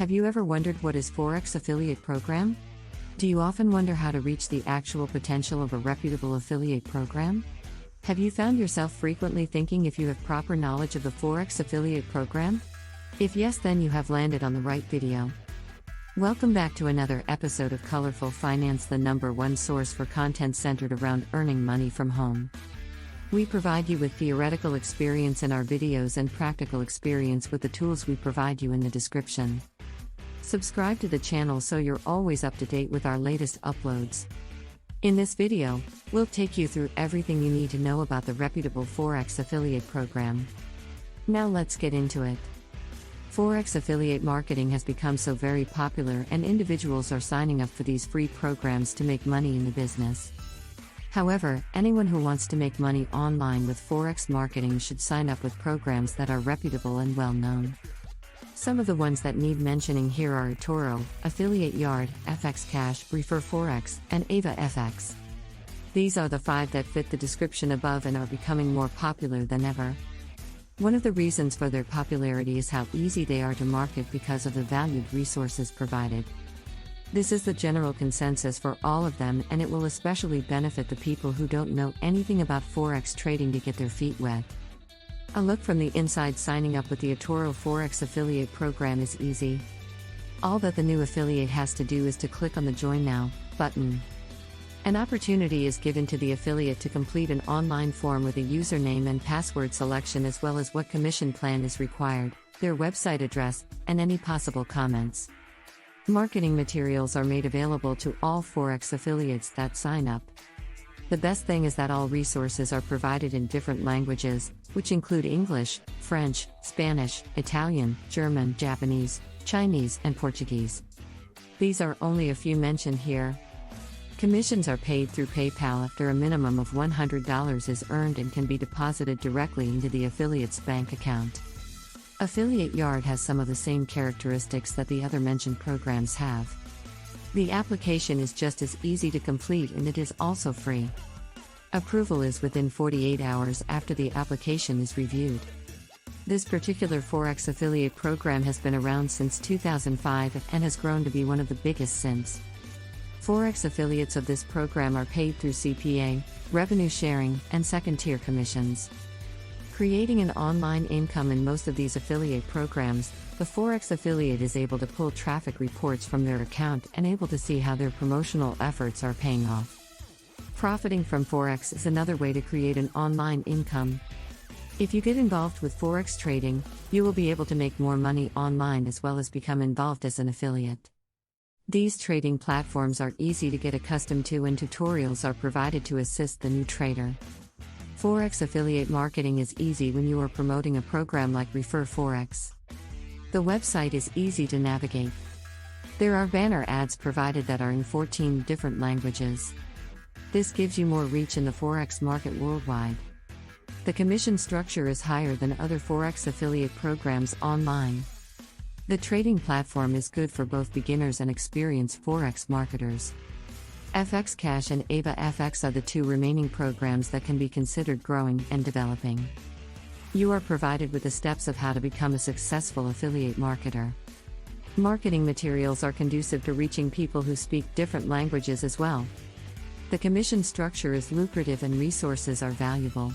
Have you ever wondered what is Forex affiliate program? Do you often wonder how to reach the actual potential of a reputable affiliate program? Have you found yourself frequently thinking if you have proper knowledge of the Forex affiliate program? If yes, then you have landed on the right video. Welcome back to another episode of Colorful Finance, the #1 source for content centered around earning money from home. We provide you with theoretical experience in our videos and practical experience with the tools we provide you in the description. Subscribe to the channel so you're always up to date with our latest uploads. In this video, we'll take you through everything you need to know about the reputable Forex affiliate program. Now let's get into it. Forex affiliate marketing has become so very popular, and individuals are signing up for these free programs to make money in the business. However, anyone who wants to make money online with Forex marketing should sign up with programs that are reputable and well known. Some of the ones that need mentioning here are eToro, Affiliate Yard, FX Cash, Refer Forex, and 𝐦𝐤𝐤𝐤. These are the 5 that fit the description above and are becoming more popular than ever. One of the reasons for their popularity is how easy they are to market because of the valued resources provided. This is the general consensus for all of them, and it will especially benefit the people who don't know anything about Forex trading to get their feet wet. A look from the inside: signing up with the eToro Forex affiliate program is easy. All that the new affiliate has to do is to click on the Join Now button. An opportunity is given to the affiliate to complete an online form with a username and password selection, as well as what commission plan is required, their website address, and any possible comments. Marketing materials are made available to all Forex affiliates that sign up. The best thing is that all resources are provided in different languages, which include English, French, Spanish, Italian, German, Japanese, Chinese, and Portuguese. These are only a few mentioned here. Commissions are paid through PayPal after a minimum of $100 is earned and can be deposited directly into the affiliate's bank account. Affiliate Yard has some of the same characteristics that the other mentioned programs have. The application is just as easy to complete, and it is also free. Approval is within 48 hours after the application is reviewed. This particular Forex affiliate program has been around since 2005 and has grown to be one of the biggest since. Forex affiliates of this program are paid through CPA, revenue sharing, and second-tier commissions. Creating an online income in most of these affiliate programs, the Forex affiliate is able to pull traffic reports from their account and able to see how their promotional efforts are paying off. Profiting from Forex is another way to create an online income. If you get involved with Forex trading, you will be able to make more money online as well as become involved as an affiliate. These trading platforms are easy to get accustomed to, and tutorials are provided to assist the new trader. Forex affiliate marketing is easy when you are promoting a program like Refer Forex. The website is easy to navigate. There are banner ads provided that are in 14 different languages. This gives you more reach in the Forex market worldwide. The commission structure is higher than other Forex affiliate programs online. The trading platform is good for both beginners and experienced Forex marketers. FX Cash and 𝐦𝐤𝐤𝐤 are the 2 remaining programs that can be considered growing and developing. You are provided with the steps of how to become a successful affiliate marketer. Marketing materials are conducive to reaching people who speak different languages as well. The commission structure is lucrative and resources are valuable.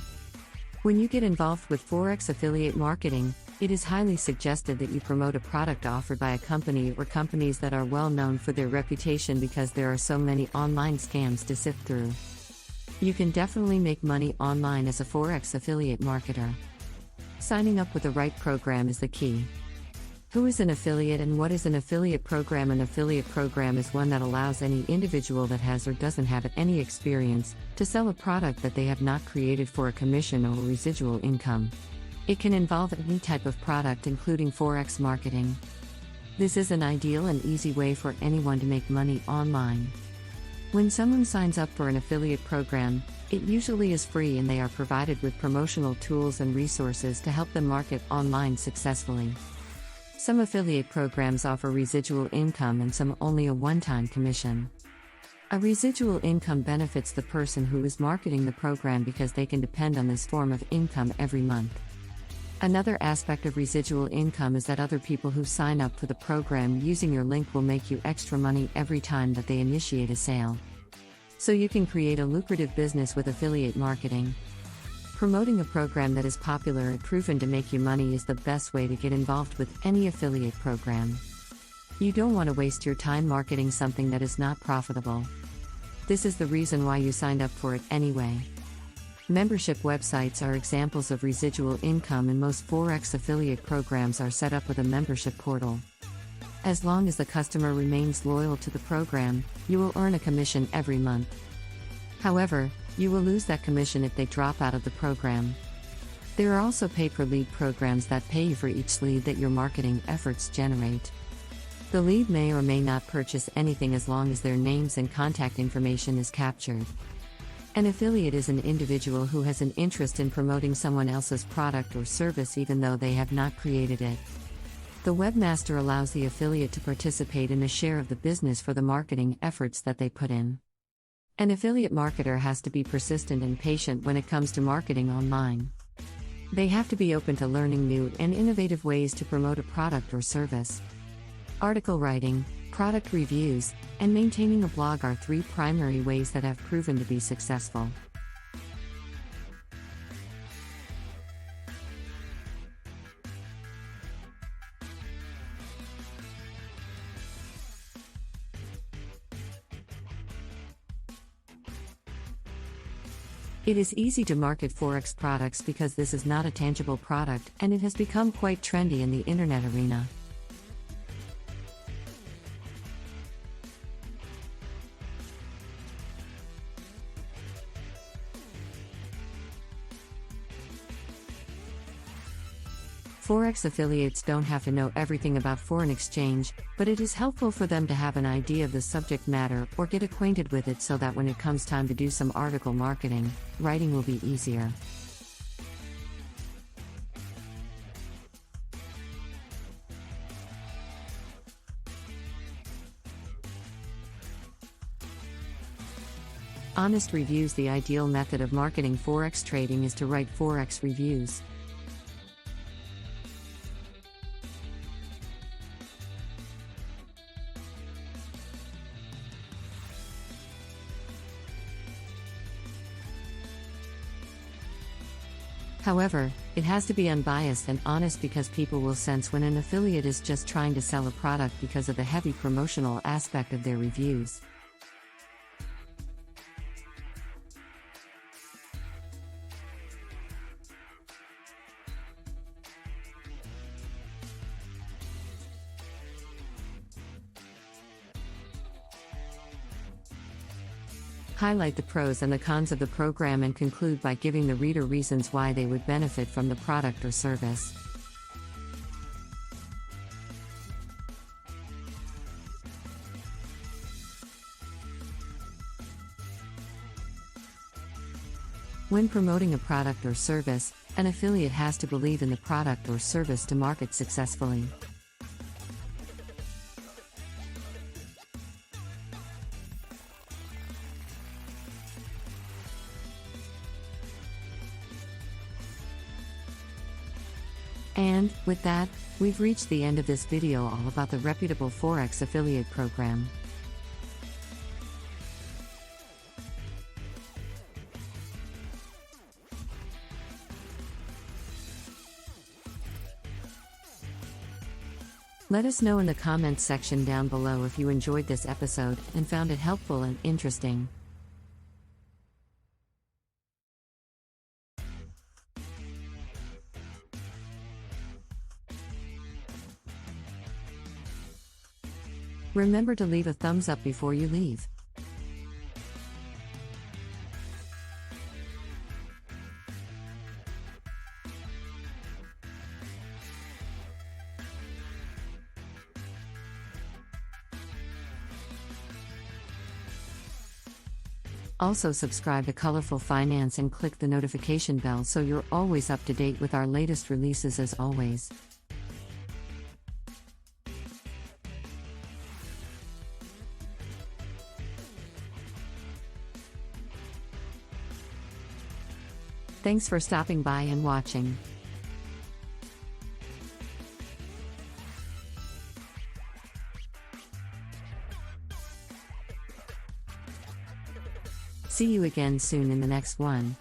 When you get involved with Forex affiliate marketing, it is highly suggested that you promote a product offered by a company or companies that are well known for their reputation, because there are so many online scams to sift through. You can definitely make money online as a Forex affiliate marketer. Signing up with the right program is the key. Who is an affiliate and what is an affiliate program? An affiliate program is one that allows any individual that has or doesn't have any experience to sell a product that they have not created for a commission or residual income. It can involve any type of product, including Forex marketing. This is an ideal and easy way for anyone to make money online. When someone signs up for an affiliate program, it usually is free, and they are provided with promotional tools and resources to help them market online successfully. Some affiliate programs offer residual income and some only a one-time commission. A residual income benefits the person who is marketing the program because they can depend on this form of income every month. Another aspect of residual income is that other people who sign up for the program using your link will make you extra money every time that they initiate a sale. So you can create a lucrative business with affiliate marketing. Promoting a program that is popular and proven to make you money is the best way to get involved with any affiliate program. You don't want to waste your time marketing something that is not profitable. This is the reason why you signed up for it anyway. Membership websites are examples of residual income, and most Forex affiliate programs are set up with a membership portal. As long as the customer remains loyal to the program, you will earn a commission every month. However, you will lose that commission if they drop out of the program. There are also pay-per-lead programs that pay you for each lead that your marketing efforts generate. The lead may or may not purchase anything as long as their names and contact information is captured. An affiliate is an individual who has an interest in promoting someone else's product or service even though they have not created it. The webmaster allows the affiliate to participate in a share of the business for the marketing efforts that they put in. An affiliate marketer has to be persistent and patient when it comes to marketing online. They have to be open to learning new and innovative ways to promote a product or service. Article writing, product reviews, and maintaining a blog are three primary ways that have proven to be successful. It is easy to market Forex products because this is not a tangible product and it has become quite trendy in the internet arena. Forex affiliates don't have to know everything about foreign exchange, but it is helpful for them to have an idea of the subject matter or get acquainted with it so that when it comes time to do some article marketing, writing will be easier. Honest reviews. The ideal method of marketing Forex trading is to write Forex reviews. However, it has to be unbiased and honest because people will sense when an affiliate is just trying to sell a product because of the heavy promotional aspect of their reviews. Highlight the pros and the cons of the program and conclude by giving the reader reasons why they would benefit from the product or service. When promoting a product or service, an affiliate has to believe in the product or service to market successfully. And, with that, we've reached the end of this video all about the reputable Forex affiliate program. Let us know in the comments section down below if you enjoyed this episode and found it helpful and interesting. Remember to leave a thumbs up before you leave. Also subscribe to Colorful Finance and click the notification bell so you're always up to date with our latest releases as always. Thanks for stopping by and watching. See you again soon in the next one.